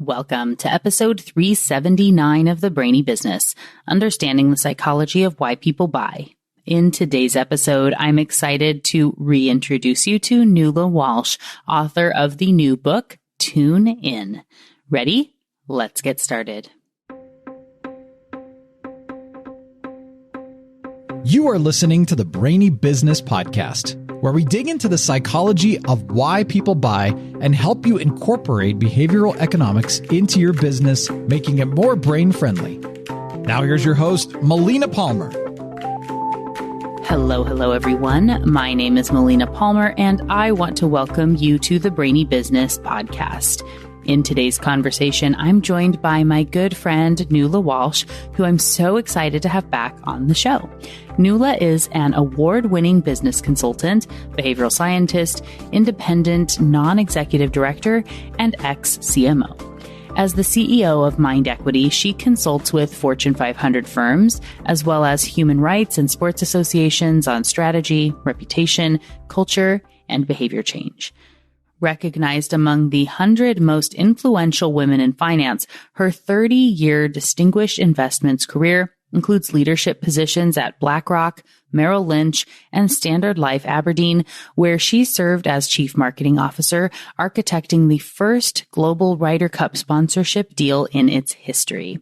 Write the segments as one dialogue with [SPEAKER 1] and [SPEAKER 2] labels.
[SPEAKER 1] Welcome to episode 379 of the Brainy Business, Understanding the Psychology of Why People Buy. In today's episode, I'm excited to reintroduce you to Nuala Walsh, author of the new book, Tune In. Ready? Let's get started.
[SPEAKER 2] You are listening to the Brainy Business Podcast, where we dig into the psychology of why people buy and help you incorporate behavioral economics into your business, making it more brain-friendly. Now here's your host, Melina Palmer.
[SPEAKER 1] Hello, everyone. My name is Melina Palmer, and I want to welcome you to the Brainy Business Podcast. In today's conversation, I'm joined by my good friend, Nuala Walsh, who I'm so excited to have back on the show. Nuala is an award-winning business consultant, behavioral scientist, independent non-executive director, and ex-CMO. As the CEO of Mind Equity, she consults with Fortune 500 firms, as well as human rights and sports associations on strategy, reputation, culture, and behavior change. Recognized among the 100 most influential women in finance, her 30-year distinguished investments career includes leadership positions at BlackRock, Merrill Lynch, and Standard Life Aberdeen, where she served as Chief Marketing Officer, architecting the first global Ryder Cup sponsorship deal in its history.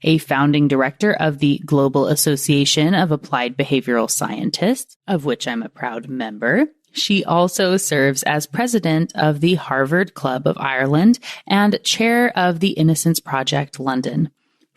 [SPEAKER 1] A founding director of the Global Association of Applied Behavioral Scientists, of which I'm a proud member. She also serves as president of the Harvard Club of Ireland and chair of the Innocence Project London.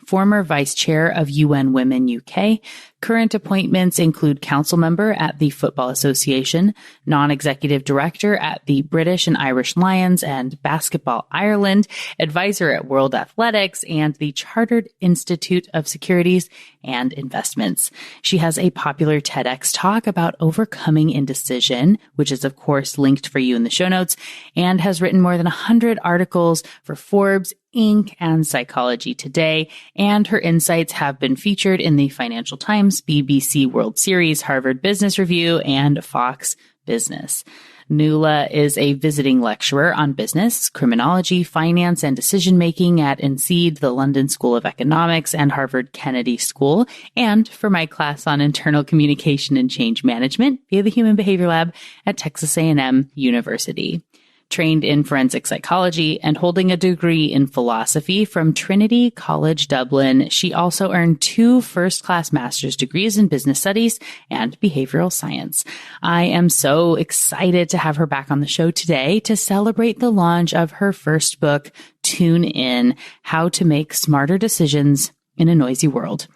[SPEAKER 1] Former vice chair of UN Women UK. Current appointments include council member at the Football Association, non-executive director at the British and Irish Lions and Basketball Ireland, advisor at World Athletics, and the Chartered Institute of Securities and Investments. She has a popular TEDx talk about overcoming indecision, which is of course linked for you in the show notes, and has written more than 100 articles for Forbes, Inc. and Psychology Today, and her insights have been featured in the Financial Times, BBC World Series, Harvard Business Review, and Fox Business. Nuala is a visiting lecturer on business, criminology, finance, and decision-making at NCED, the London School of Economics, and Harvard Kennedy School, and for my class on internal communication and change management via the Human Behavior Lab at Texas A&M University. Trained in forensic psychology and holding a degree in philosophy from Trinity College Dublin, she also earned 2 first-class master's degrees in business studies and behavioral science. I am so excited to have her back on the show today to celebrate the launch of her first book, Tune In: How to Make Smarter Decisions in a Noisy World.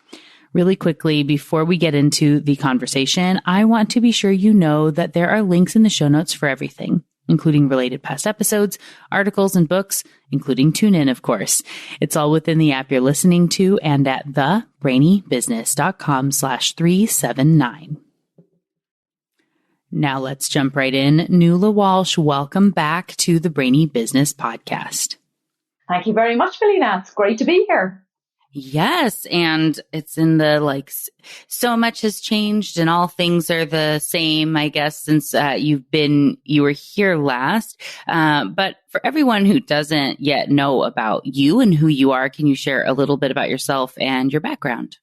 [SPEAKER 1] Really quickly, before we get into the conversation, I want to be sure you know that there are links in the show notes for everything, including related past episodes, articles, and books, including Tune In, of course. It's all within the app you're listening to and at thebrainybusiness.com/379. Now let's jump right in. Nuala Walsh, welcome back to the Brainy Business Podcast.
[SPEAKER 3] Thank you very much, Melina. It's great to be here.
[SPEAKER 1] Yes, and it's in the so much has changed and all things are the same, I guess, since you were here last. But for everyone who doesn't yet know about you and who you are, can you share a little bit about yourself and your background?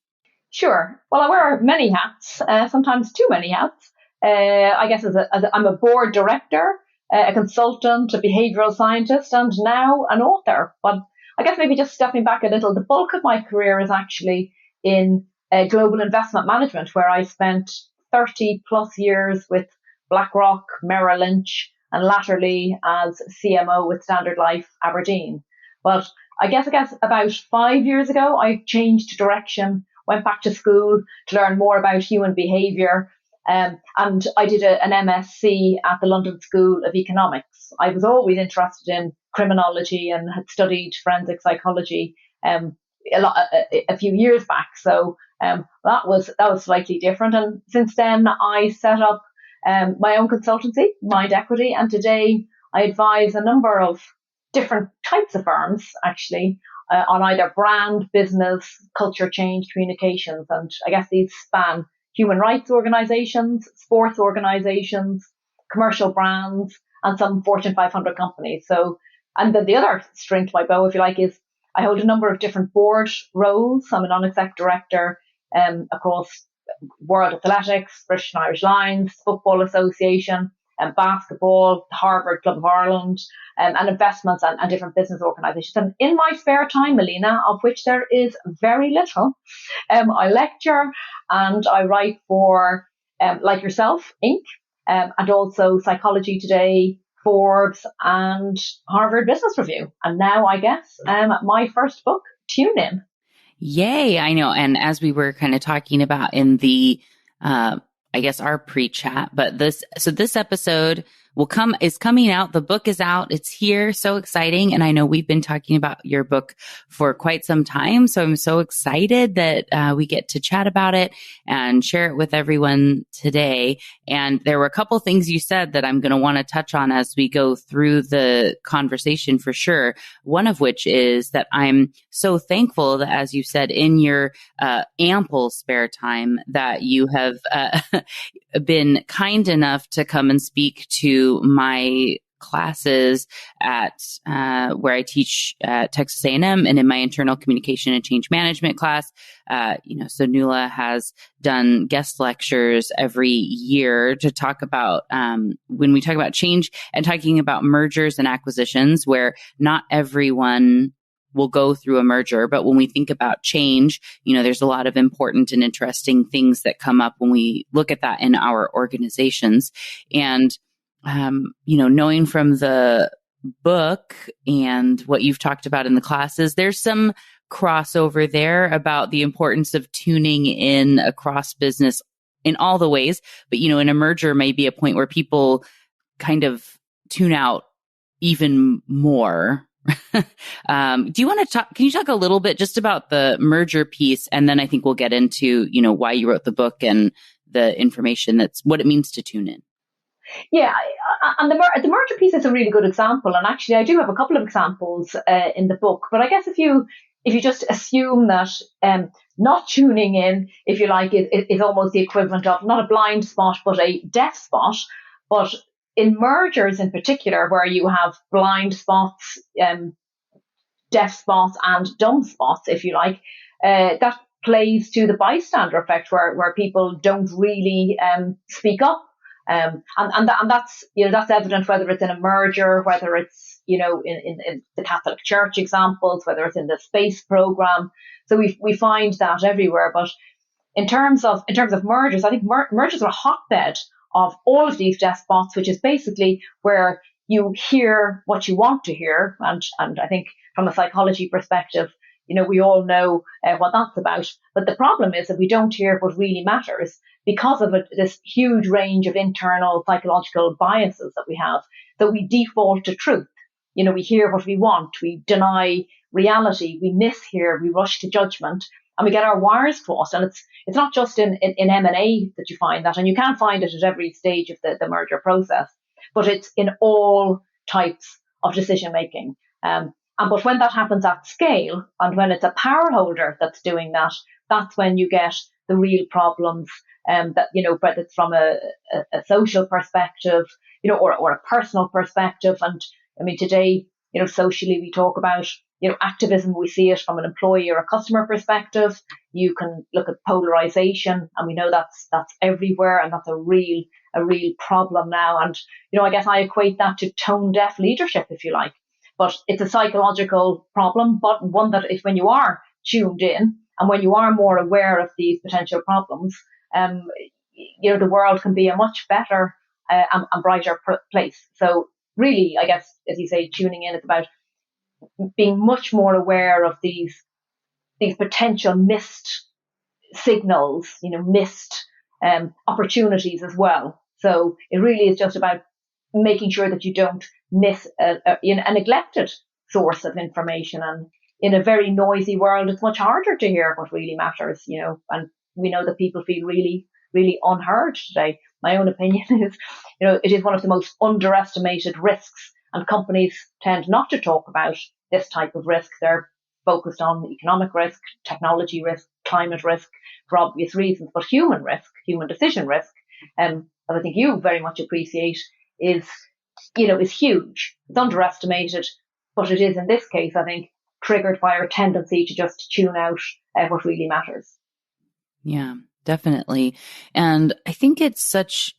[SPEAKER 3] Sure. Well, I wear many hats, sometimes too many hats. I guess I'm a board director, a consultant, a behavioral scientist, and now an author. But I guess maybe just stepping back a little, the bulk of my career is actually in global investment management, where I spent 30 plus years with BlackRock, Merrill Lynch, and latterly as CMO with Standard Life Aberdeen. But I guess about 5 years ago, I changed direction, went back to school to learn more about human behavior. And I did an MSc at the London School of Economics. I was always interested in criminology and had studied forensic psychology a few years back. So that was slightly different. And since then, I set up my own consultancy, Mind Equity, and today I advise a number of different types of firms, actually, on either brand, business, culture change, communications. And I guess these span human rights organizations, sports organizations, commercial brands, and some Fortune 500 companies. So And then the other string to my bow, if you like, is I hold a number of different board roles. I'm a non-exec director across World Athletics, British and Irish Lions, Football Association, and basketball, Harvard Club of Ireland, and investments and different business organisations. And in my spare time, Melina, of which there is very little, I lecture and I write for, like yourself, Inc., and also Psychology Today, Forbes, and Harvard Business Review. And now, I guess, my first book, Tune In.
[SPEAKER 1] Yay, I know. And as we were kind of talking about in the, I guess our pre-chat, but this episode is coming out. The book is out. It's here. So exciting. And I know we've been talking about your book for quite some time. So I'm so excited that we get to chat about it and share it with everyone today. And there were a couple things you said that I'm going to want to touch on as we go through the conversation for sure. One of which is that I'm so thankful that, as you said, in your ample spare time, that you have been kind enough to come and speak to my classes at where I teach at Texas A&M, and in my internal communication and change management class. So Nuala has done guest lectures every year to talk about when we talk about change and talking about mergers and acquisitions, where not everyone will go through a merger. But when we think about change, there's a lot of important and interesting things that come up when we look at that in our organizations. And, knowing from the book and what you've talked about in the classes, there's some crossover there about the importance of tuning in across business in all the ways. But, in a merger may be a point where people kind of tune out even more. Do you want to talk, can you talk a little bit just about the merger piece? And then I think we'll get into, why you wrote the book and the information that's what it means to tune in.
[SPEAKER 3] Yeah, and the merger piece is a really good example. And actually, I do have a couple of examples in the book. But I guess if you just assume that not tuning in, if you like, is almost the equivalent of not a blind spot, but a deaf spot. But in mergers in particular, where you have blind spots, deaf spots, and dumb spots, if you like, that plays to the bystander effect, where people don't really speak up. And that's that's evident whether it's in a merger, whether it's in the Catholic Church examples, whether it's in the space program. So we find that everywhere. But in terms of mergers, I think mergers are a hotbed of all of these deaf spots, which is basically where you hear what you want to hear. And I think from a psychology perspective, we all know what that's about. But the problem is that we don't hear what really matters because of this huge range of internal psychological biases that we have. So we default to truth. We hear what we want. We deny reality. We mishear. We rush to judgment. And we get our wires crossed. And it's not just in M&A that you find that. And you can find it at every stage of the merger process. But it's in all types of decision making. But when that happens at scale, and when it's a power holder that's doing that, that's when you get the real problems. That whether it's from a social perspective, or a personal perspective. And I mean, today, socially we talk about activism. We see it from an employee or a customer perspective. You can look at polarization, and we know that's everywhere, and that's a real problem now. And I guess I equate that to tone deaf leadership, if you like. But it's a psychological problem, but one that if when you are tuned in and when you are more aware of these potential problems, the world can be a much better and brighter place. So really, I guess, as you say, tuning in is about being much more aware of these potential missed signals, missed opportunities as well. So it really is just about making sure that you don't miss a neglected source of information. And in a very noisy world, it's much harder to hear what really matters, and we know that people feel really, really unheard today. My own opinion is, it is one of the most underestimated risks, and companies tend not to talk about this type of risk. They're focused on economic risk, technology risk, climate risk for obvious reasons, but human risk, human decision risk, as I think you very much appreciate, is huge. It's underestimated. but it is in this case, I think, triggered by our tendency to just tune out what really matters.
[SPEAKER 1] Yeah, definitely. And I think it's such,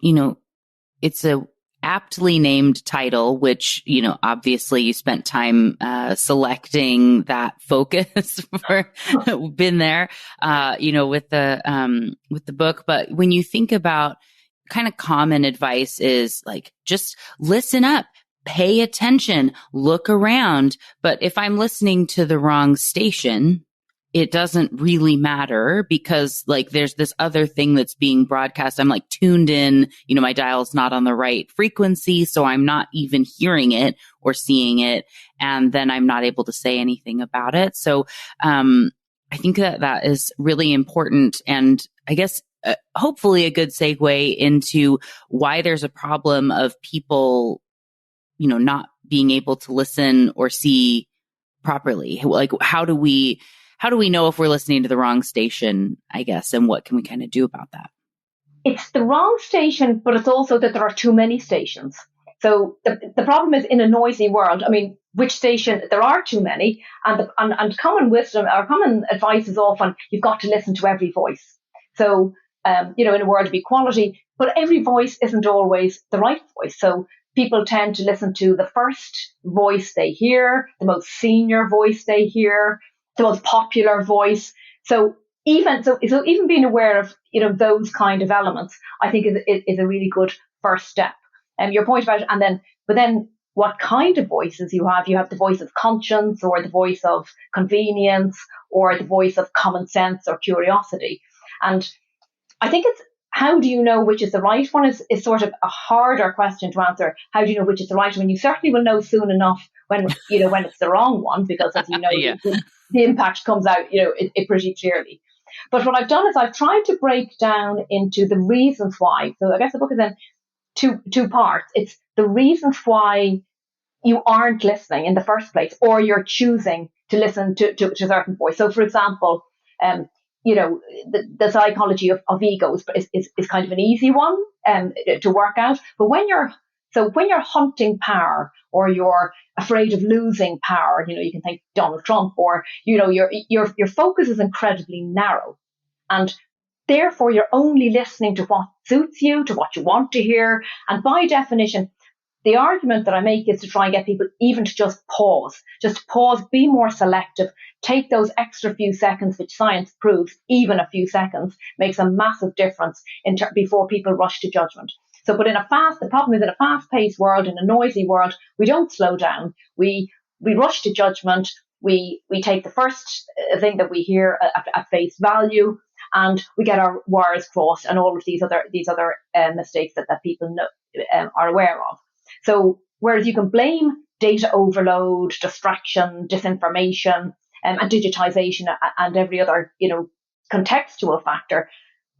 [SPEAKER 1] it's a aptly named title, which, obviously you spent time selecting that focus for been there, with the book. But when you think about kind of common advice is like, just listen up, pay attention, look around. But if I'm listening to the wrong station, it doesn't really matter because like there's this other thing that's being broadcast. I'm like tuned in, my dial's not on the right frequency. So I'm not even hearing it or seeing it. And then I'm not able to say anything about it. So, I think that is really important. And I guess hopefully a good segue into why there's a problem of people, not being able to listen or see properly. Like, how do we know if we're listening to the wrong station, I guess, and what can we kind of do about that?
[SPEAKER 3] It's the wrong station, but it's also that there are too many stations. So the problem is in a noisy world. I mean, which station? There are too many, and common wisdom or common advice is often you've got to listen to every voice. So in a world of equality, but every voice isn't always the right voice. So people tend to listen to the first voice they hear, the most senior voice they hear, the most popular voice. So even being aware of those kind of elements, I think is a really good first step. And your point about it, but then what kind of voices you have the voice of conscience or the voice of convenience or the voice of common sense or curiosity. And I think it's how do you know which is the right one is sort of a harder question to answer. How do you know which is the right one? You certainly will know soon enough when it's the wrong one, because as you know,
[SPEAKER 1] yeah.
[SPEAKER 3] the impact comes out, it pretty clearly. But what I've done is I've tried to break down into the reasons why. So I guess the book is in two parts. It's the reasons why you aren't listening in the first place, or you're choosing to listen to a certain voice. So, for example, the psychology of egos is kind of an easy one to work out. But when you're hunting power, or you're afraid of losing power, you can think Donald Trump, or your focus is incredibly narrow, and therefore you're only listening to what suits you, to what you want to hear. And by definition, the argument that I make is to try and get people even to just pause, be more selective, take those extra few seconds, which science proves even a few seconds makes a massive difference before people rush to judgment. So, but the problem is in a fast-paced world, in a noisy world, we don't slow down. We rush to judgment. We take the first thing that we hear at face value, and we get our wires crossed, and all of these other mistakes that people are aware of. So whereas you can blame data overload, distraction, disinformation, and digitization and every other, contextual factor,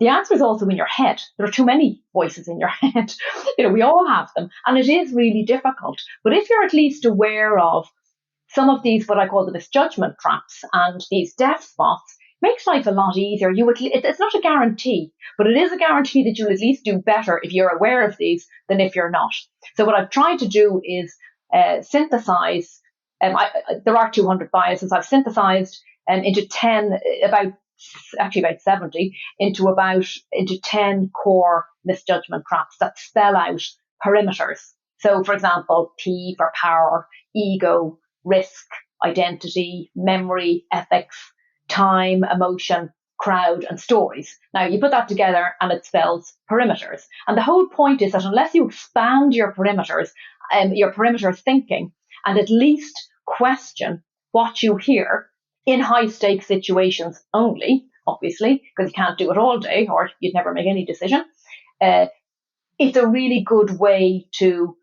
[SPEAKER 3] the answer is also in your head. There are too many voices in your head. We all have them, and it is really difficult. But if you're at least aware of some of these, what I call the misjudgment traps and these deaf spots, makes life a lot easier. It's not a guarantee, but it is a guarantee that you'll at least do better if you're aware of these than if you're not. So what I've tried to do is synthesize. There are 200 biases. I've synthesized into 10, about 70, into 10 core misjudgment traps that spell out perimeters. So, for example, P for power, ego, risk, identity, memory, ethics, time, emotion, crowd, and stories. Now, you put that together and it spells perimeters. And the whole point is that unless you expand your perimeter thinking, and at least question what you hear in high stakes situations only, obviously, because you can't do it all day or you'd never make any decision, it's a really good way to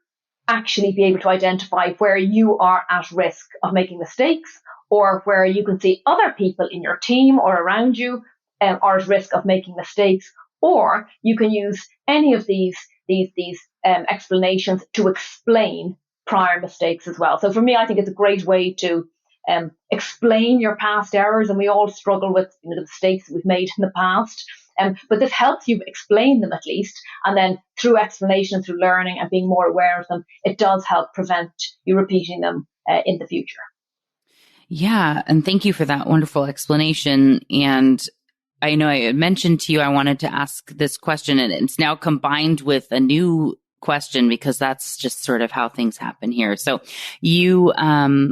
[SPEAKER 3] actually be able to identify where you are at risk of making mistakes, or where you can see other people in your team or around you are at risk of making mistakes, or you can use any of these explanations to explain prior mistakes as well. So for me, I think it's a great way to explain your past errors, and we all struggle with the mistakes that we've made in the past. But this helps you explain them at least, and then through explanation, through learning and being more aware of them, it does help prevent you repeating them in the future.
[SPEAKER 1] Yeah. And thank you for that wonderful explanation. And I know I had mentioned to you, I wanted to ask this question, and it's now combined with a new question because that's just sort of how things happen here. So you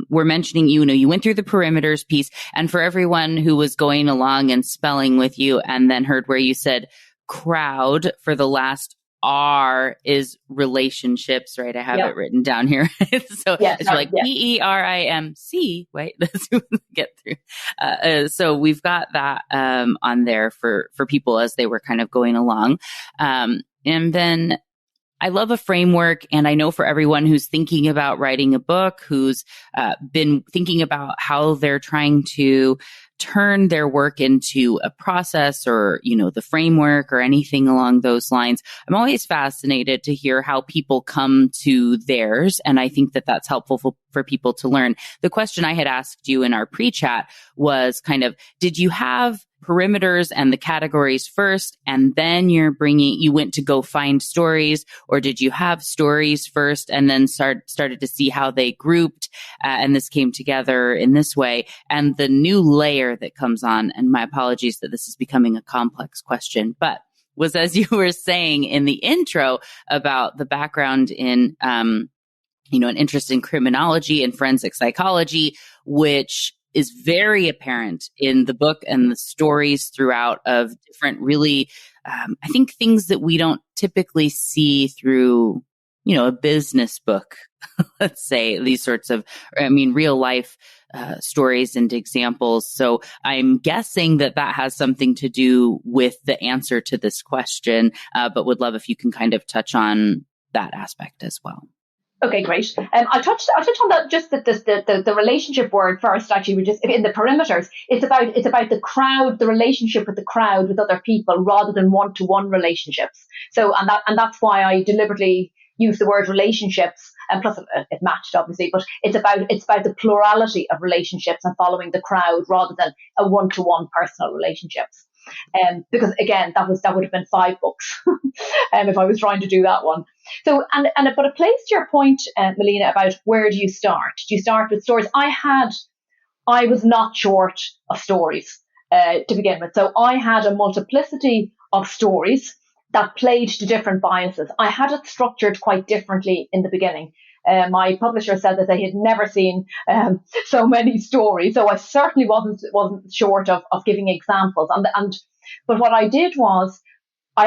[SPEAKER 1] were mentioning, you went through the perimeters piece, and for everyone who was going along and spelling with you and then heard where you said crowd for the last R is relationships, right? I have it written down here. So it's like PERIMC, right? Let's get through. So we've got that on there for people as they were kind of going along. And then I love a framework, and I know for everyone who's thinking about writing a book, who's been thinking about how they're trying to turn their work into a process or, the framework or anything along those lines. I'm always fascinated to hear how people come to theirs. And I think that that's helpful for people to learn. The question I had asked you in our pre-chat was kind of, did you have perimeters and the categories first, and then you went to go find stories, or did you have stories first and then started to see how they grouped and this came together in this way? And the new layer that comes on, and my apologies that this is becoming a complex question, but was, as you were saying in the intro about the background in, an interest in criminology and forensic psychology, which is very apparent in the book and the stories throughout of different really, I think things that we don't typically see through, a business book, let's say, these sorts of, real life stories and examples. So I'm guessing that has something to do with the answer to this question, but would love if you can kind of touch on that aspect as well.
[SPEAKER 3] Okay, great. I touched on that, just the relationship word first. Actually, we just in the perimeters. It's about the crowd, the relationship with the crowd, with other people, rather than one-to-one relationships. So, and that's why I deliberately use the word relationships, and plus it matched obviously. But it's about the plurality of relationships and following the crowd rather than a one-to-one personal relationships. Because again, that would have been 5 books if I was trying to do that one. So, but it plays to your point, Melina, about where do you start? Do you start with stories? I was not short of stories to begin with. So I had a multiplicity of stories that played to different biases. I had it structured quite differently in the beginning. My publisher said that they had never seen so many stories, so I certainly wasn't short of giving examples. But what I did was I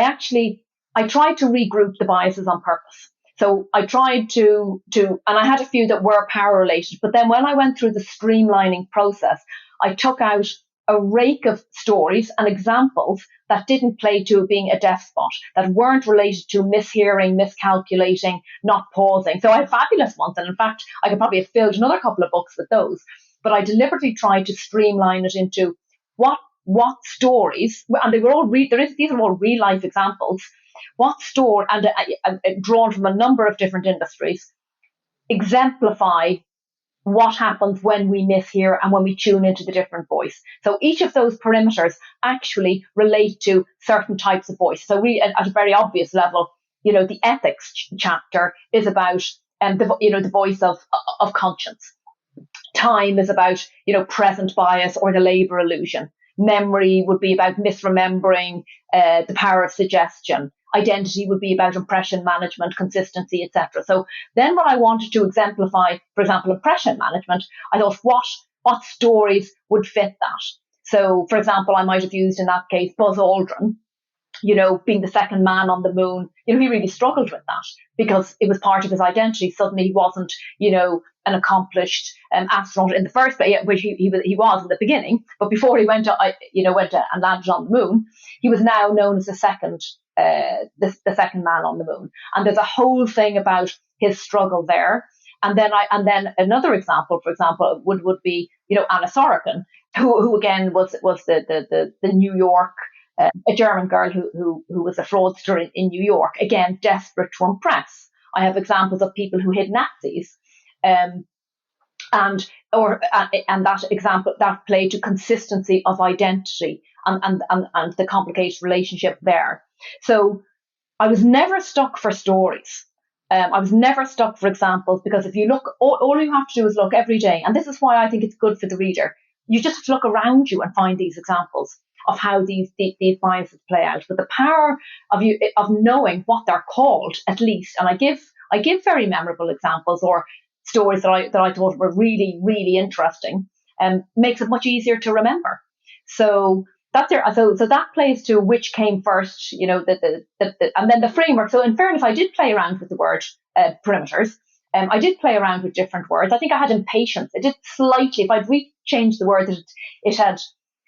[SPEAKER 3] tried to regroup the biases on purpose. So I tried to, and I had a few that were power related. But then when I went through the streamlining process, I took out a rake of stories and examples that didn't play to being a deaf spot, that weren't related to mishearing, miscalculating, not pausing. So I had fabulous ones. And in fact, I could probably have filled another couple of books with those. But I deliberately tried to streamline it into what stories, and they were all these are all real life examples. What story, and drawn from a number of different industries, exemplify what happens when we mishear and when we tune into the different voice. So each of those perimeters actually relate to certain types of voice. So we, at a very obvious level, the ethics chapter is about the voice of conscience. Time is about present bias or the labor illusion. Memory would be about misremembering, the power of suggestion. Identity would be about impression management, consistency, etc. So then when I wanted to exemplify, for example, impression management, I thought what stories would fit that? So, for example, I might have used in that case Buzz Aldrin, being the second man on the moon. He really struggled with that because it was part of his identity. Suddenly he wasn't, an accomplished astronaut in the first place, which he was in the beginning. But before he went and landed on the moon, he was now known as the second man on the moon. And there's a whole thing about his struggle there. And then another example, for example, would be Anna Sorokin, who again was the New York. A German girl who was a fraudster in New York, again, desperate to impress. I have examples of people who hid Nazis, and that example that played to consistency of identity and the complicated relationship there. So I was never stuck for stories. I was never stuck for examples, because if you look, all you have to do is look every day. And this is why I think it's good for the reader. You just have to look around you and find these examples of how these biases play out. But the power of knowing what they're called, at least, and I give very memorable examples or stories that I thought were really, really interesting, makes it much easier to remember. So that's there. So that plays to which came first, and then the framework. So in fairness, I did play around with the word perimeters. I did play around with different words. I think I had impatience. It did slightly. If I'd changed the word, it had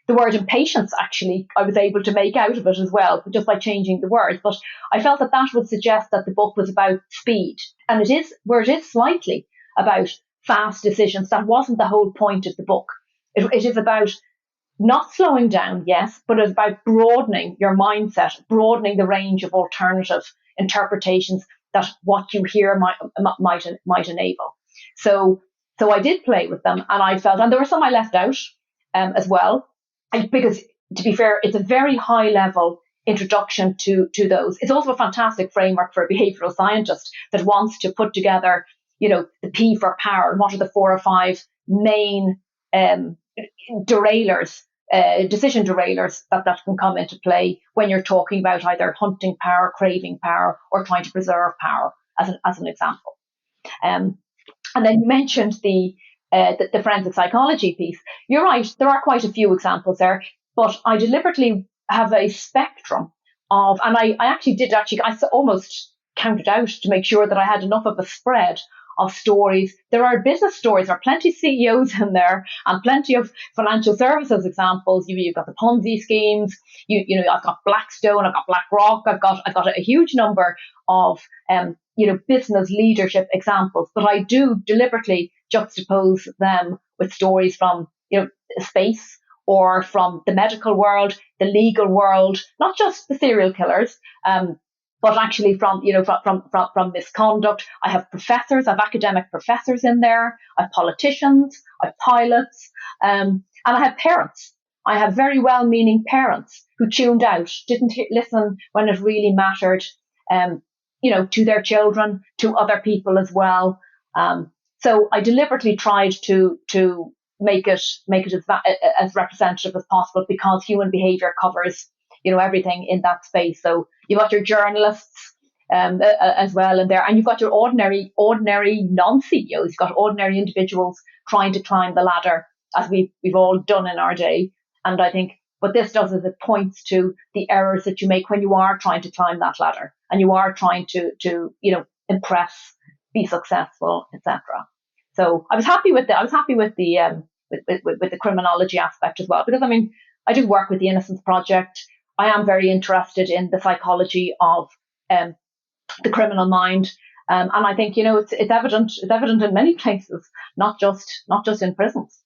[SPEAKER 3] the word impatience. Actually, I was able to make out of it as well, just by changing the words. But I felt that would suggest that the book was about speed, and it is slightly about fast decisions. That wasn't the whole point of the book. It is about not slowing down, yes, but it's about broadening your mindset, broadening the range of alternative interpretations that what you hear might enable. So I did play with them, and I felt, and there were some I left out as well, because to be fair, it's a very high level introduction to those. It's also a fantastic framework for a behavioral scientist that wants to put together, the P for power, and what are the 4 or 5 main decision derailers that can come into play when you're talking about either hunting power, craving power, or trying to preserve power, as an example. And then you mentioned the forensic psychology piece. You're right, there are quite a few examples there, but I deliberately have a spectrum of, and I almost counted out to make sure that I had enough of a spread of stories. There are business stories, there are plenty of CEOs in there, and plenty of financial services examples. You've got the Ponzi schemes. I've got Blackstone, I've got BlackRock, I've got a huge number of business leadership examples. But I do deliberately juxtapose them with stories from space, or from the medical world, the legal world, not just the serial killers, but actually from misconduct. I have professors, I have academic professors in there, I have politicians, I have pilots, and I have parents. I have very well-meaning parents who tuned out, didn't listen when it really mattered, to their children, to other people as well. So I deliberately tried to make it as representative as possible, because human behaviour covers everything in that space. So you've got your journalists as well in there, and you've got your ordinary non-CEOs. You've got ordinary individuals trying to climb the ladder, as we've all done in our day. And I think what this does is it points to the errors that you make when you are trying to climb that ladder, and you are trying to impress, be successful, etc. So I was happy with the with the criminology aspect as well, because I do work with the Innocence Project. I am very interested in the psychology of the criminal mind, and I think it's evident in many places, not just in prisons.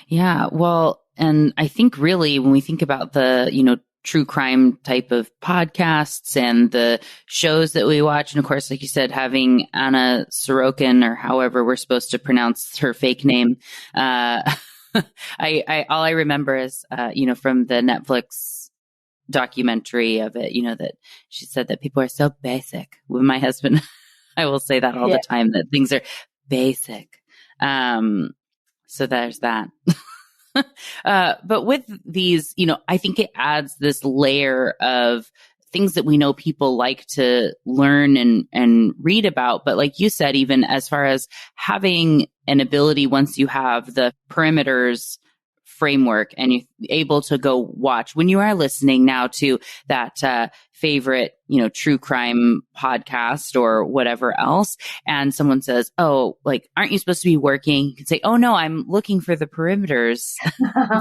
[SPEAKER 1] Yeah, well, and I think really when we think about the true crime type of podcasts and the shows that we watch, and of course, like you said, having Anna Sorokin, or however we're supposed to pronounce her fake name, I all I remember is from the Netflix documentary of it, that she said that people are so basic. With my husband, I will say that all the time, that things are basic. So there's that. But with these, I think it adds this layer of things that we know people like to learn and read about. But like you said, even as far as having an ability, once you have the perimeters framework and you're able to go watch, when you are listening now to that favorite, true crime podcast or whatever else, and someone says, "Oh, like, aren't you supposed to be working?" You can say, "Oh no, I'm looking for the perimeters."
[SPEAKER 3] The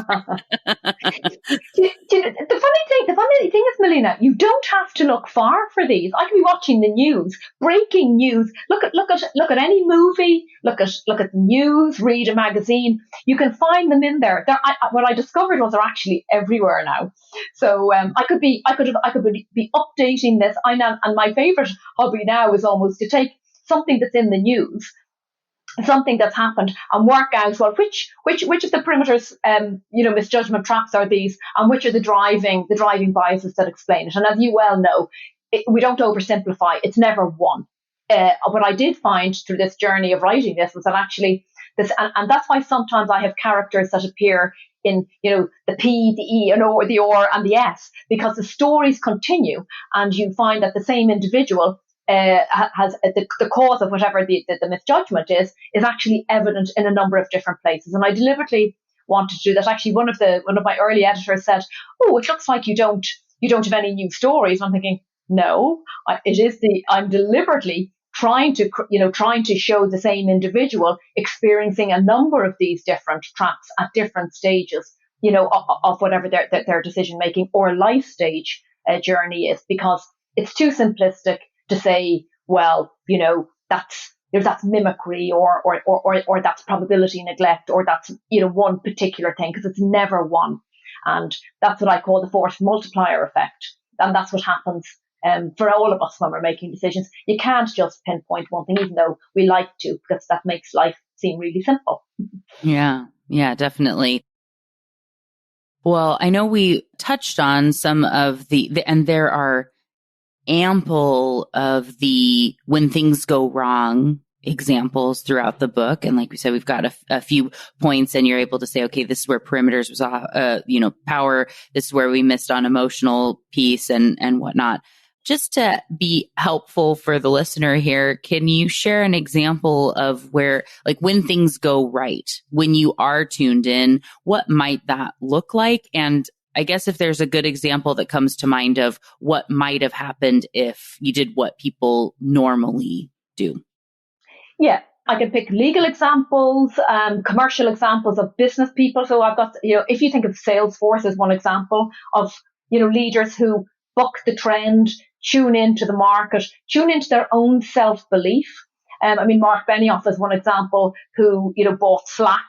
[SPEAKER 3] funny thing is, Melina, you don't have to look far for these. I can be watching the news, breaking news. Look at any movie. Look at the news. Read a magazine. You can find them in there. What I discovered was they're actually everywhere now. So I could be updating this. And my favorite hobby now is almost to take something that's in the news, something that's happened, and work out, well, which of the perimeters, misjudgment traps are these, and which are the driving biases that explain it. And as you well know, we don't oversimplify. It's never one. what I did find through this journey of writing this was that actually this, and that's why sometimes I have characters that appear in, the P, the E, and or the or and the S, because the stories continue, and you find that the same individual has the cause of whatever the misjudgment is actually evident in a number of different places. And I deliberately wanted to do that. Actually, one of my early editors said, "Oh, it looks like you don't have any new stories." And I'm thinking, no, I'm deliberately trying to show the same individual experiencing a number of these different traps at different stages, of whatever their decision making or life stage journey is, because it's too simplistic to say, well, that's mimicry or that's probability neglect, or that's, one particular thing, because it's never one. And that's what I call the force multiplier effect. And that's what happens for all of us when we're making decisions. You can't just pinpoint one thing, even though we like to, because that makes life seem really simple.
[SPEAKER 1] Yeah, definitely. Well, I know we touched on some of and there are ample of the when things go wrong examples throughout the book. And like we said, we've got a few points, and you're able to say, okay, this is where perimeters was, power. This is where we missed on emotional piece and whatnot. Just to be helpful for the listener here, can you share an example of where, like, when things go right, when you are tuned in, what might that look like? And I guess if there's a good example that comes to mind of what might have happened if you did what people normally do.
[SPEAKER 3] Yeah, I can pick legal examples, commercial examples of business people. So I've got, if you think of Salesforce as one example of, leaders who buck the trend, tune into the market, tune into their own self-belief. Mark Benioff is one example who, bought Slack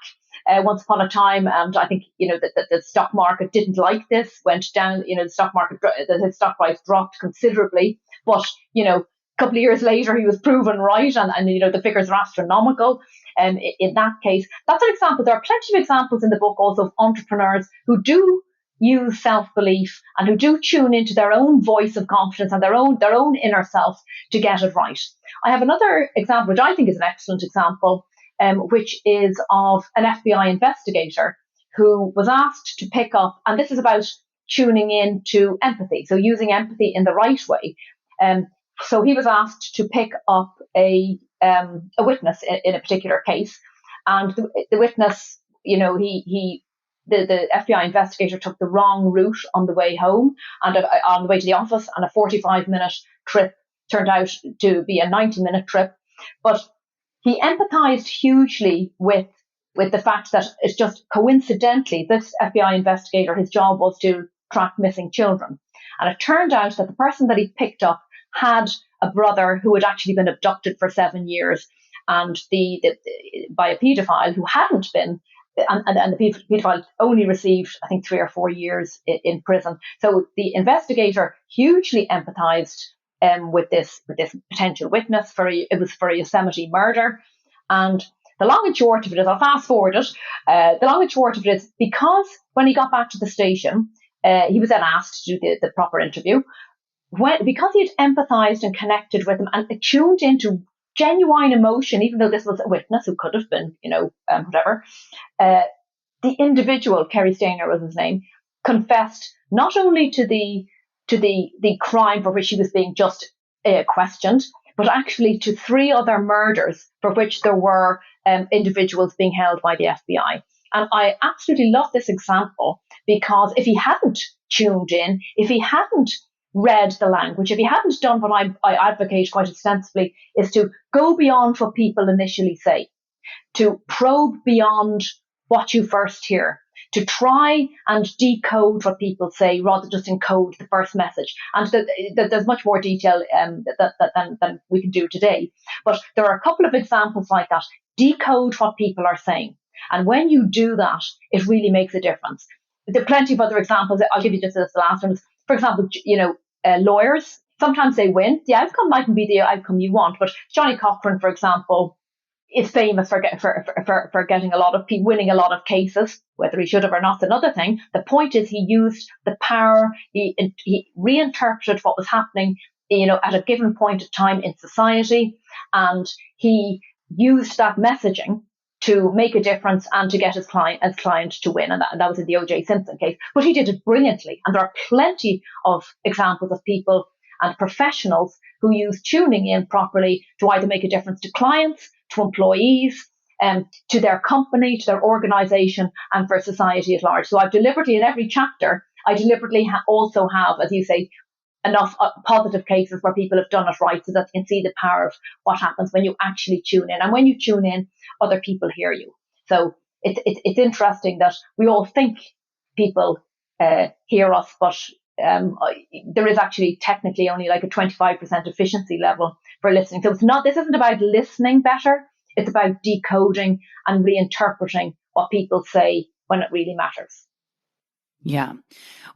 [SPEAKER 3] once upon a time, and I think, that the stock market didn't like this, went down, the stock market, his stock price dropped considerably, but, a couple of years later, he was proven right, and the figures are astronomical. In that case, that's an example. There are plenty of examples in the book also of entrepreneurs who do use self-belief and who do tune into their own voice of confidence and their own inner self to get it right. I have another example, which I think is an excellent example, which is of an FBI investigator who was asked to pick up, and this is about tuning in to empathy, so using empathy in the right way. So he was asked to pick up a witness in a particular case, and the witness, the FBI investigator took the wrong route on the way home and on the way to the office, and a 45-minute trip turned out to be a 90-minute trip. But he empathized hugely with the fact that it's just coincidentally, this FBI investigator, his job was to track missing children. And it turned out that the person that he picked up had a brother who had actually been abducted for 7 years, and by a paedophile who hadn't been, and the paedophile only received, I think, 3 or 4 years in prison. So the investigator hugely empathized with this potential witness it was for a Yosemite murder. And the long and short of it is, I'll fast forward it. The long and short of it is, because when he got back to the station, he was then asked to do the proper interview. Because he had empathized and connected with him and tuned into genuine emotion, even though this was a witness who could have been, whatever, the individual, Kerry Stainer was his name, confessed not only to the crime for which he was being just questioned, but actually to 3 other murders for which there were individuals being held by the FBI. And I absolutely love this example, because if he hadn't tuned in, if he hadn't read the language, if he hadn't done what I advocate quite extensively, is to go beyond what people initially say, to probe beyond what you first hear, to try and decode what people say rather than just encode the first message. And there's much more detail than we can do today. But there are a couple of examples like that. Decode what people are saying. And when you do that, it really makes a difference. There are plenty of other examples. I'll give you just this last one. For example, lawyers, sometimes they win. The outcome mightn't be the outcome you want, but Johnny Cochran, for example, is famous for getting a lot of winning a lot of cases. Whether he should have or not is another thing. The point is, he used the power. He reinterpreted what was happening at a given point of time in society, and he used that messaging to make a difference and to get his client to win. And that was in the O.J. Simpson case. But he did it brilliantly. And there are plenty of examples of people and professionals who use tuning in properly to either make a difference to clients, to employees, to their company, to their organization, and for society at large. So I've deliberately, in every chapter, I deliberately also have, as you say, enough positive cases where people have done it right, so that you can see the power of what happens when you actually tune in. And when you tune in, other people hear you. So it's interesting that we all think people hear us, but there is actually technically only like a 25% efficiency level for listening. So this isn't about listening better. It's about decoding and reinterpreting what people say when it really matters.
[SPEAKER 1] Yeah.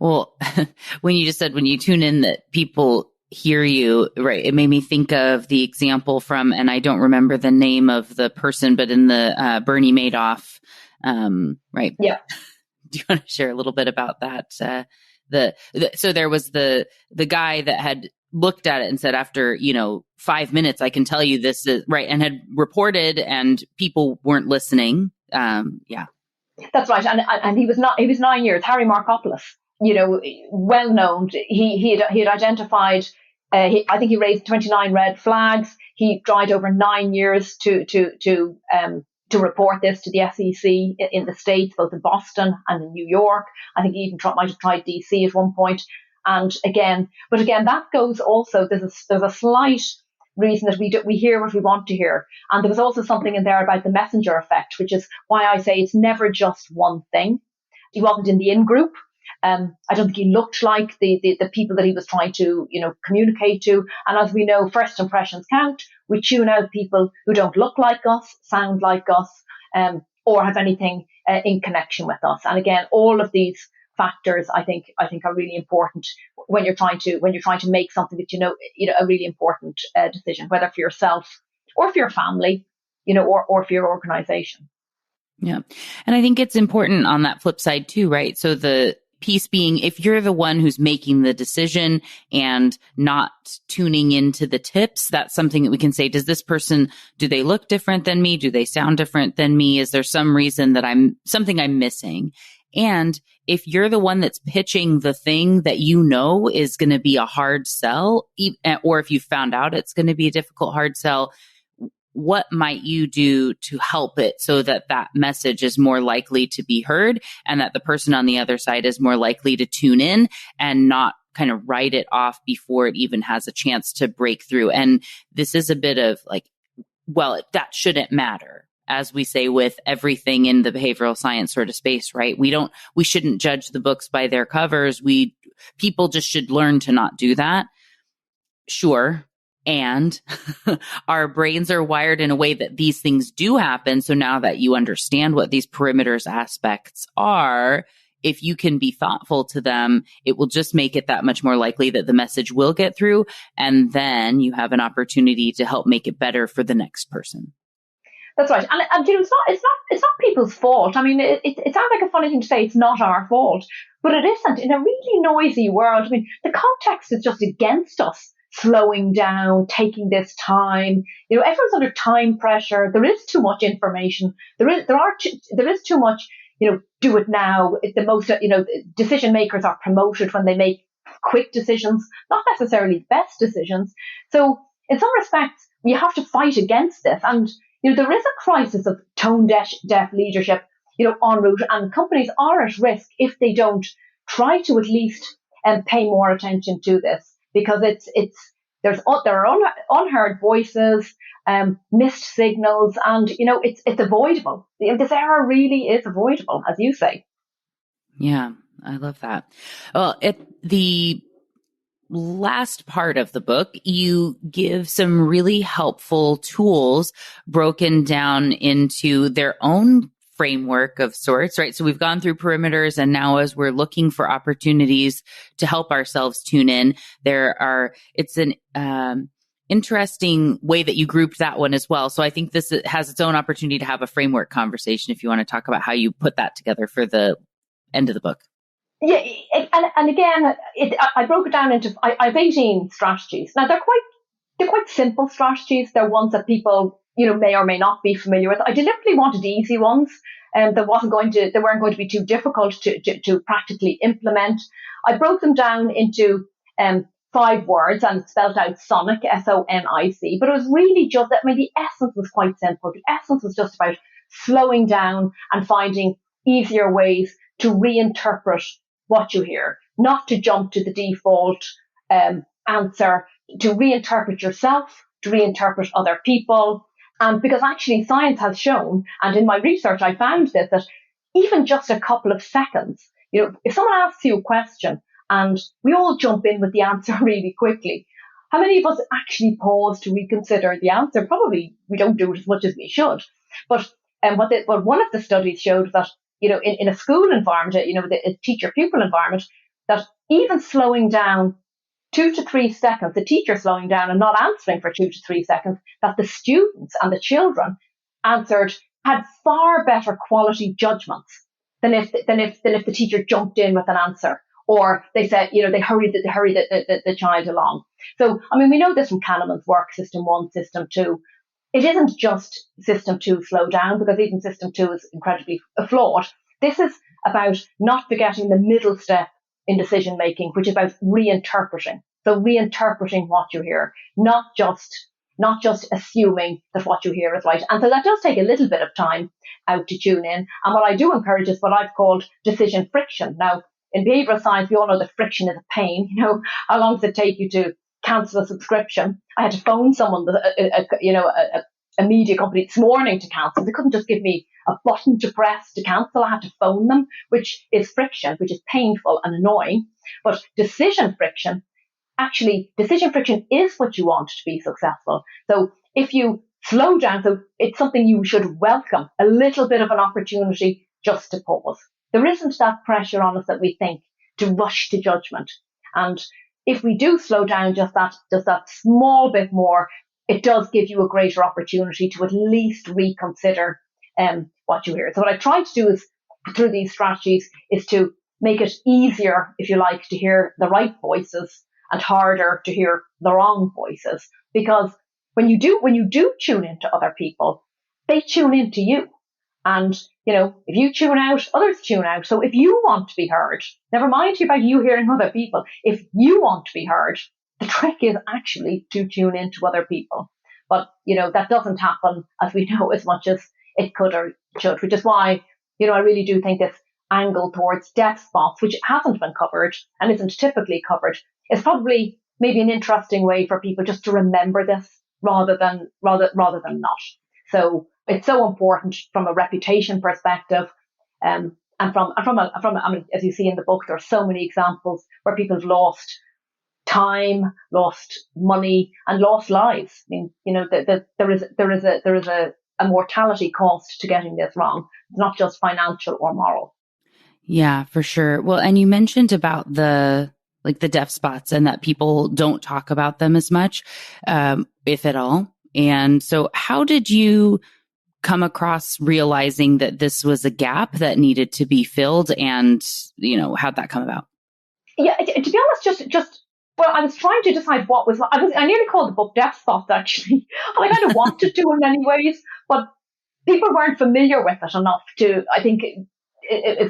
[SPEAKER 1] Well, when you just said when you tune in that people hear you, right, it made me think of the example from, and I don't remember the name of the person, but in the Bernie Madoff, right?
[SPEAKER 3] Yeah.
[SPEAKER 1] Do you want to share a little bit about that? So there was the guy that had looked at it and said, after 5 minutes, I can tell you this is right, and had reported, and people weren't listening. Yeah.
[SPEAKER 3] That's right, and he was 9 years. Harry Markopolos, well known. He had identified. I think he raised 29 red flags. He tried over 9 years to report this to the SEC in the States, both in Boston and in New York. I think he even might have tried DC at one point. And again, that goes also. There's a slight reason that we hear what we want to hear. And there was also something in there about the messenger effect, which is why I say it's never just one thing. He wasn't in the in-group. I don't think he looked like the people that he was trying to, communicate to. And as we know, first impressions count. We tune out people who don't look like us, sound like us, or have anything in connection with us. And again, all of these factors, I think are really important when you're trying to make something that a really important decision, whether for yourself or for your family, or for your organization.
[SPEAKER 1] Yeah, and I think it's important on that flip side too, right? So the piece being, if you're the one who's making the decision and not tuning into the tips, that's something that we can say, does this person, do they look different than me? Do they sound different than me? Is there some reason that I'm missing? And if you're the one that's pitching the thing that is going to be a hard sell, or if you found out it's going to be a difficult hard sell, what might you do to help it so that that message is more likely to be heard, and that the person on the other side is more likely to tune in and not kind of write it off before it even has a chance to break through? And this is a bit of like, well, that shouldn't matter, as we say with everything in the behavioral science sort of space, right? We shouldn't judge the books by their covers. People just should learn to not do that. Sure. And our brains are wired in a way that these things do happen. So now that you understand what these perimeters aspects are, if you can be thoughtful to them, it will just make it that much more likely that the message will get through. And then you have an opportunity to help make it better for the next person.
[SPEAKER 3] That's right. And it's not people's fault. I mean, it sounds like a funny thing to say, it's not our fault, but it isn't. In a really noisy world, I mean, the context is just against us slowing down, taking this time. Everyone's under time pressure. There is too much information. There is too much, do it now. The most, decision makers are promoted when they make quick decisions, not necessarily best decisions. So in some respects, you have to fight against this. And, there is a crisis of tone deaf leadership, en route, and companies are at risk if they don't try to at least pay more attention to this. Because there are unheard voices, missed signals, and it's avoidable. This error really is avoidable, as you say.
[SPEAKER 1] Yeah, I love that. Well, the last part of the book, you give some really helpful tools broken down into their own framework of sorts, right? So we've gone through perimeters, and now as we're looking for opportunities to help ourselves tune in, it's an interesting way that you grouped that one as well. So I think this has its own opportunity to have a framework conversation if you want to talk about how you put that together for the end of the book.
[SPEAKER 3] Yeah, and again, I broke it down into I have 18 strategies. Now they're quite simple strategies. They're ones that people may or may not be familiar with. I deliberately wanted easy ones, and they weren't going to be too difficult to practically implement. I broke them down into 5 words and spelled out Sonic, SONIC. But it was really just that. I mean, the essence was quite simple. The essence was just about slowing down and finding easier ways to reinterpret what you hear, not to jump to the default answer, to reinterpret yourself, to reinterpret other people. And because actually science has shown, and in my research I found this, that even just a couple of seconds, if someone asks you a question and we all jump in with the answer really quickly, how many of us actually pause to reconsider the answer? Probably we don't do it as much as we should. But what one of the studies showed that, in a school environment, a teacher-pupil environment, that even slowing down 2 to 3 seconds, the teacher slowing down and not answering for 2 to 3 seconds, that the students and the children had far better quality judgments than if the teacher jumped in with an answer, or they said, they hurried the child along. So, I mean, we know this from Kahneman's work, System 1, System 2. It isn't just System 2 slow down, because even System 2 is incredibly flawed. This is about not forgetting the middle step in decision making, which is about reinterpreting. So reinterpreting what you hear, not just assuming that what you hear is right. And so that does take a little bit of time out to tune in. And what I do encourage is what I've called decision friction. Now, in behavioral science, we all know that friction is a pain. How long does it take you to cancel a subscription? I had to phone someone, a media company this morning to cancel. They couldn't just give me a button to press to cancel. I had to phone them, which is friction, which is painful and annoying. But decision friction is what you want to be successful. So if you slow down, so it's something you should welcome, a little bit of an opportunity just to pause. There isn't that pressure on us that we think to rush to judgment. And if we do slow down just that small bit more, it does give you a greater opportunity to at least reconsider what you hear. So what I try to do is, through these strategies, is to make it easier, if you like, to hear the right voices and harder to hear the wrong voices. Because when you do tune into other people, they tune into you. And, if you tune out, others tune out. So if you want to be heard, never mind about you hearing other people, if you want to be heard, the trick is actually to tune into other people. But, that doesn't happen, as we know, as much as it could or should, which is why, I really do think this angle towards deaf spots, which hasn't been covered and isn't typically covered, is probably maybe an interesting way for people just to remember this rather than not. So it's so important from a reputation perspective, and as you see in the book, there are so many examples where people have lost time, lost money, and lost lives. I mean, there is a mortality cost to getting this wrong. It's not just financial or moral.
[SPEAKER 1] Yeah, for sure. Well, and you mentioned about the deaf spots and that people don't talk about them as much, if at all. And so how did you come across realizing that this was a gap that needed to be filled, and, how'd that come about?
[SPEAKER 3] Yeah, to be honest, well, I was trying to decide what was, I nearly called the book Deaf Spots, actually. I kind of wanted to in many ways, but people weren't familiar with it enough to, I think,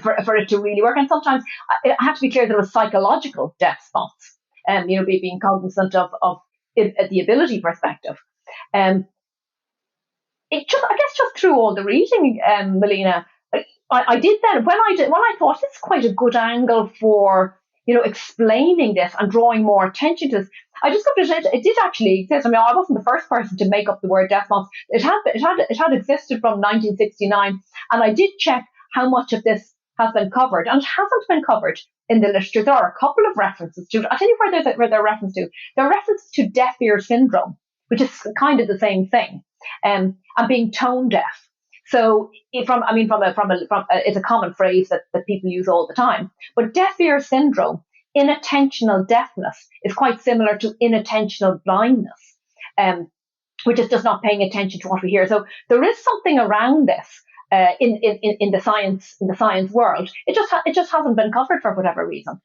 [SPEAKER 3] for it to really work. And sometimes I have to be clear that it was psychological deaf spots, being cognizant of the ability perspective. I guess just through all the reading, Melina, I did then, when I thought this is quite a good angle for, explaining this and drawing more attention to this, I discovered it did actually exist. I mean, I wasn't the first person to make up the word deaf spots. It had existed from 1969, and I did check how much of this has been covered, and it hasn't been covered in the literature. There are a couple of references to it. I'll tell you where they're referenced to. There are references to deaf ear syndrome, which is kind of the same thing, and being tone deaf. So it's a common phrase that people use all the time. But deaf ear syndrome, inattentional deafness, is quite similar to inattentional blindness, which is just not paying attention to what we hear. So there is something around this. in the science world. It just hasn't been covered for whatever reason.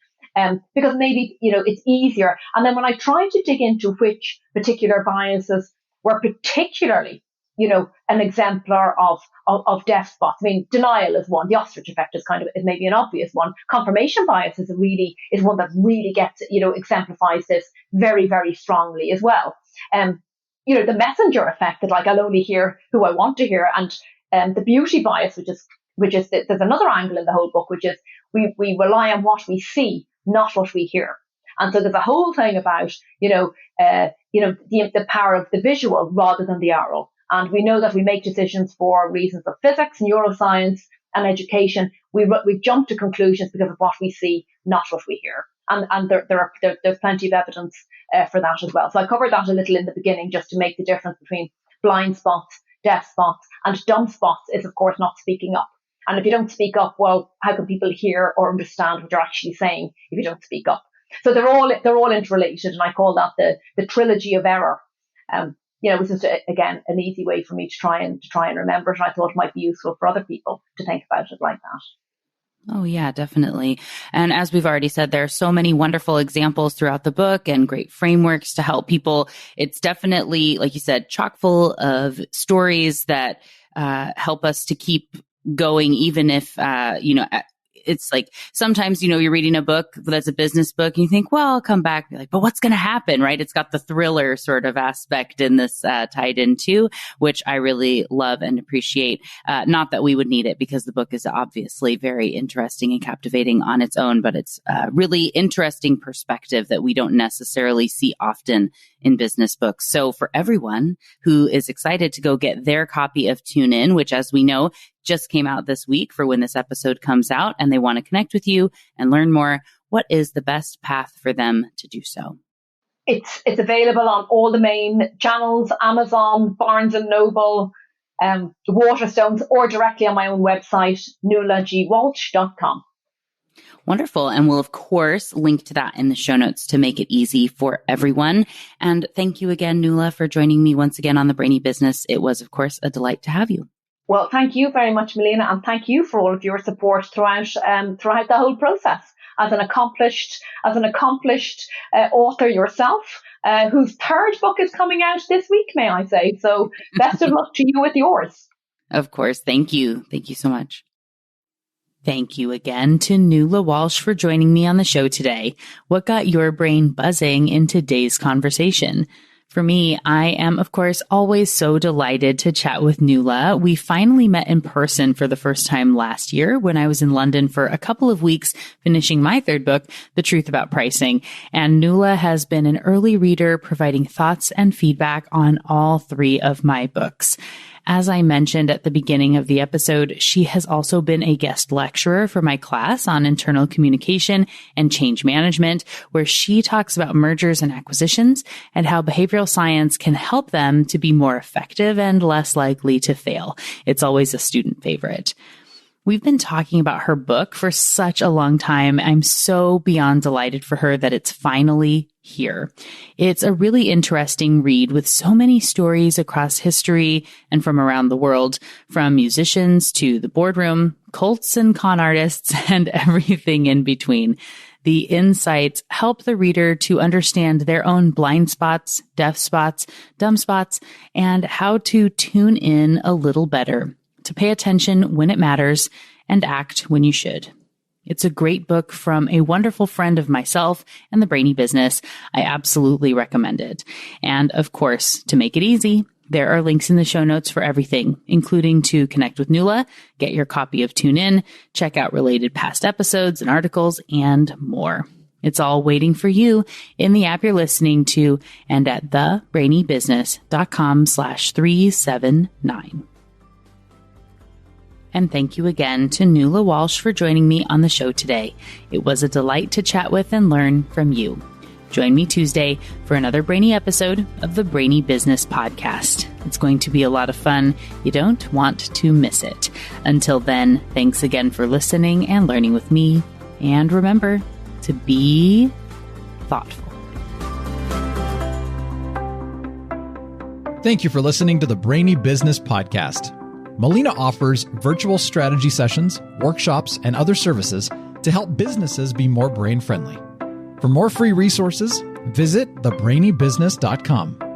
[SPEAKER 3] Because maybe, it's easier. And then when I try to dig into which particular biases were particularly, an exemplar of deaf spots. I mean, denial is one. The ostrich effect is is maybe an obvious one. Confirmation bias is one that really gets, exemplifies this very, very strongly as well. The messenger effect that I'll only hear who I want to hear, and the beauty bias, which is there's another angle in the whole book, which is we rely on what we see, not what we hear. And so there's a whole thing about, the power of the visual rather than the oral. And we know that we make decisions for reasons of physics, neuroscience, and education. We jump to conclusions because of what we see, not what we hear. And there's plenty of evidence for that as well. So I covered that a little in the beginning, just to make the difference between blind spots, deaf spots, and dumb spots is, of course, not speaking up. And if you don't speak up, well, how can people hear or understand what you're actually saying if you don't speak up? So they're all interrelated, and I call that the trilogy of error. It was just again an easy way for me to try and remember it. And I thought it might be useful for other people to think about it like that.
[SPEAKER 1] Oh, yeah, definitely. And as we've already said, there are so many wonderful examples throughout the book and great frameworks to help people. It's definitely, like you said, chock full of stories that help us to keep going, even if, it's like sometimes, you're reading a book that's a business book and you think, well, I'll come back. You're like, but what's going to happen, right? It's got the thriller sort of aspect in this tied into, which I really love and appreciate. Not that we would need it, because the book is obviously very interesting and captivating on its own, but it's a really interesting perspective that we don't necessarily see often in business books. So for everyone who is excited to go get their copy of Tune In, which, as we know, just came out this week for when this episode comes out, and they want to connect with you and learn more, what is the best path for them to do so?
[SPEAKER 3] It's available on all the main channels, Amazon, Barnes & Noble, Waterstones, or directly on my own website, nualagwalsh.com.
[SPEAKER 1] Wonderful. And we'll, of course, link to that in the show notes to make it easy for everyone. And thank you again, Nuala, for joining me once again on The Brainy Business. It was, of course, a delight to have you.
[SPEAKER 3] Well, thank you very much, Melina, and thank you for all of your support throughout the whole process. As an accomplished author yourself, whose third book is coming out this week, may I say. So best of luck to you with yours.
[SPEAKER 1] Of course. Thank you. Thank you so much. Thank you again to Nuala Walsh for joining me on the show today. What got your brain buzzing in today's conversation? For me, I am, of course, always so delighted to chat with Nuala. We finally met in person for the first time last year when I was in London for a couple of weeks finishing my third book, The Truth About Pricing. And Nuala has been an early reader, providing thoughts and feedback on all three of my books. As I mentioned at the beginning of the episode, she has also been a guest lecturer for my class on internal communication and change management, where she talks about mergers and acquisitions and how behavioral science can help them to be more effective and less likely to fail. It's always a student favorite. We've been talking about her book for such a long time. I'm so beyond delighted for her that it's finally here. It's a really interesting read with so many stories across history and from around the world, from musicians to the boardroom, cults and con artists, and everything in between. The insights help the reader to understand their own blind spots, deaf spots, dumb spots, and how to tune in a little better, to pay attention when it matters and act when you should. It's a great book from a wonderful friend of myself and the Brainy Business. I absolutely recommend it. And of course, to make it easy, there are links in the show notes for everything, including to connect with Nuala, get your copy of Tune In, check out related past episodes and articles, and more. It's all waiting for you in the app you're listening to and at thebrainybusiness.com/379. And thank you again to Nuala Walsh for joining me on the show today. It was a delight to chat with and learn from you. Join me Tuesday for another brainy episode of the Brainy Business Podcast. It's going to be a lot of fun. You don't want to miss it. Until then, thanks again for listening and learning with me. And remember to be thoughtful.
[SPEAKER 2] Thank you for listening to the Brainy Business Podcast. Melina offers virtual strategy sessions, workshops, and other services to help businesses be more brain-friendly. For more free resources, visit thebrainybusiness.com.